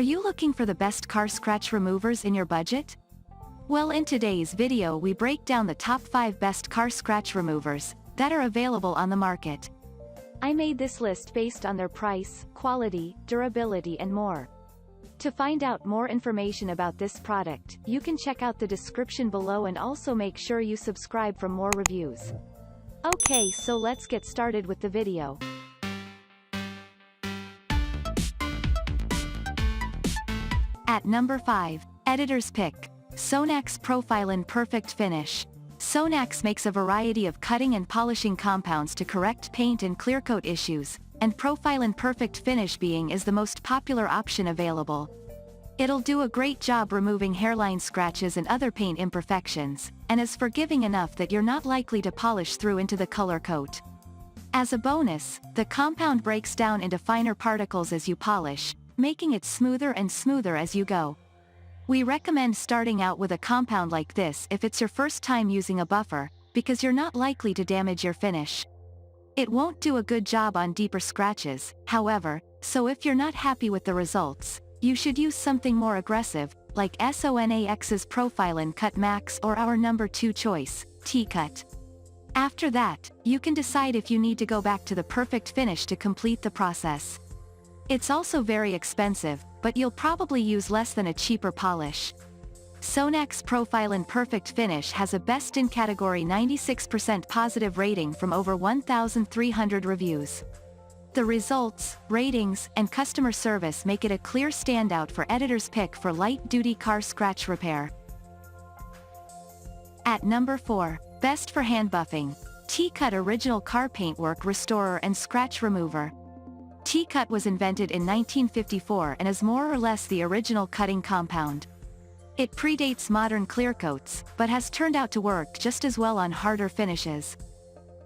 Are you looking for the best car scratch removers in your budget? Well, in today's video we break down the top 5 best car scratch removers that are available on the market. I made this list based on their price, quality, durability and more. To find out more information about this product, you can check out the description below and also make sure you subscribe for more reviews. Okay, so let's get started with the video. At number 5, Editor's Pick. Sonax Profiline Perfect Finish. Sonax makes a variety of cutting and polishing compounds to correct paint and clearcoat issues, and Profiline Perfect Finish being is the most popular option available. It'll do a great job removing hairline scratches and other paint imperfections, and is forgiving enough that you're not likely to polish through into the color coat. As a bonus, the compound breaks down into finer particles as you polish, making it smoother and smoother as you go. We recommend starting out with a compound like this if it's your first time using a buffer, because you're not likely to damage your finish. It won't do a good job on deeper scratches, however, so if you're not happy with the results, you should use something more aggressive, like Sonax's Profiline Cut Max or our number 2 choice, TCut. After that, you can decide if you need to go back to the perfect finish to complete the process. It's also very expensive, but you'll probably use less than a cheaper polish. Sonax Profiline Perfect Finish has a best-in-category 96% positive rating from over 1,300 reviews. The results, ratings, and customer service make it a clear standout for Editor's Pick for light-duty car scratch repair. At number 4, Best for Hand Buffing. TCut Original Car Paintwork Restorer and Scratch Remover. TCut was invented in 1954 and is more or less the original cutting compound. It predates modern clearcoats, but has turned out to work just as well on harder finishes.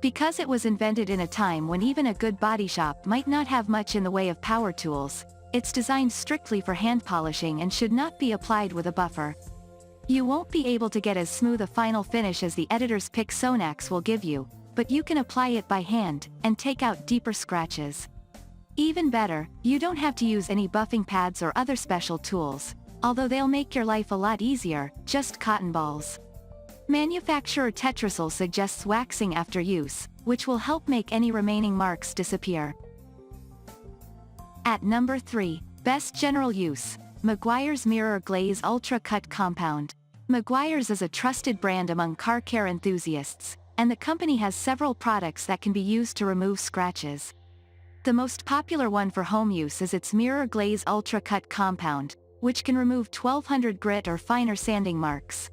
Because it was invented in a time when even a good body shop might not have much in the way of power tools, it's designed strictly for hand polishing and should not be applied with a buffer. You won't be able to get as smooth a final finish as the Editor's Pick Sonax will give you, but you can apply it by hand, and take out deeper scratches. Even better, you don't have to use any buffing pads or other special tools, although they'll make your life a lot easier, just cotton balls. Manufacturer Tetrasil suggests waxing after use, which will help make any remaining marks disappear. At number 3, Best General Use. Meguiar's Mirror Glaze Ultra Cut Compound. Meguiar's is a trusted brand among car care enthusiasts, and the company has several products that can be used to remove scratches. The most popular one for home use is its Mirror Glaze Ultra Cut Compound, which can remove 1200 grit or finer sanding marks.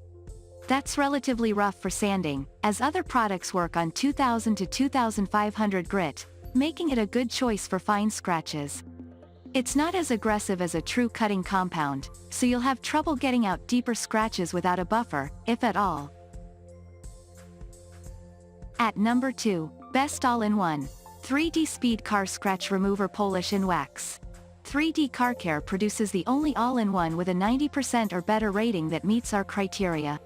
That's relatively rough for sanding, as other products work on 2000 to 2500 grit, making it a good choice for fine scratches. It's not as aggressive as a true cutting compound, so you'll have trouble getting out deeper scratches without a buffer, if at all. At number 2, Best All-in-One. 3D Speed Car Scratch Remover Polish and Wax. 3D Car Care produces the only all-in-one with a 90% or better rating that meets our criteria.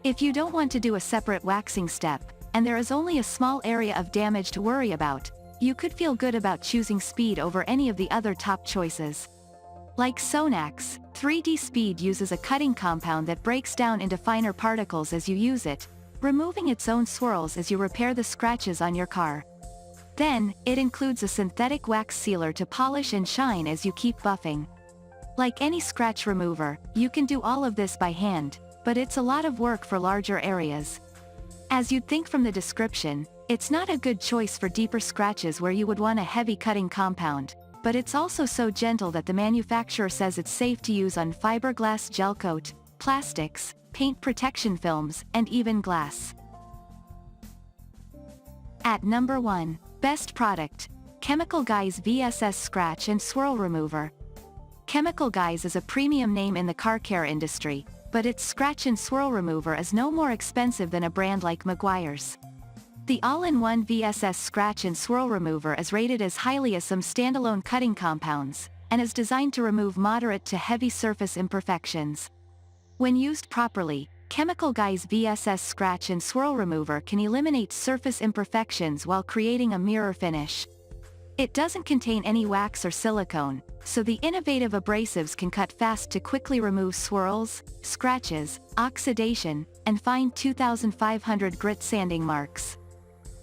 If you don't want to do a separate waxing step, and there is only a small area of damage to worry about, you could feel good about choosing Speed over any of the other top choices. Like Sonax, 3D Speed uses a cutting compound that breaks down into finer particles as you use it, removing its own swirls as you repair the scratches on your car. Then, it includes a synthetic wax sealer to polish and shine as you keep buffing. Like any scratch remover, you can do all of this by hand, but it's a lot of work for larger areas. As you'd think from the description, it's not a good choice for deeper scratches where you would want a heavy cutting compound, but it's also so gentle that the manufacturer says it's safe to use on fiberglass gel coat, plastics, paint protection films, and even glass. At number 1, Best Product. Chemical Guys VSS Scratch and Swirl Remover. Chemical Guys is a premium name in the car care industry, but its scratch and swirl remover is no more expensive than a brand like Meguiar's. The all-in-one VSS Scratch and Swirl Remover is rated as highly as some standalone cutting compounds, and is designed to remove moderate to heavy surface imperfections. When used properly, Chemical Guy's VSS Scratch and Swirl Remover can eliminate surface imperfections while creating a mirror finish. It doesn't contain any wax or silicone, so the innovative abrasives can cut fast to quickly remove swirls, scratches, oxidation, and fine 2500 grit sanding marks.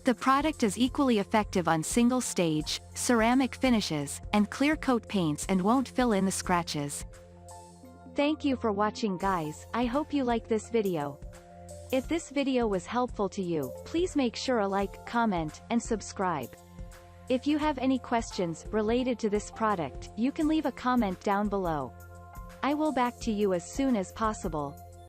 The product is equally effective on single-stage, ceramic finishes, and clear coat paints and won't fill in the scratches. Thank you for watching, guys. I hope you like this video. If this video was helpful to you, please make sure to like, comment, and subscribe. If you have any questions related to this product, you can leave a comment down below. I will back to you as soon as possible.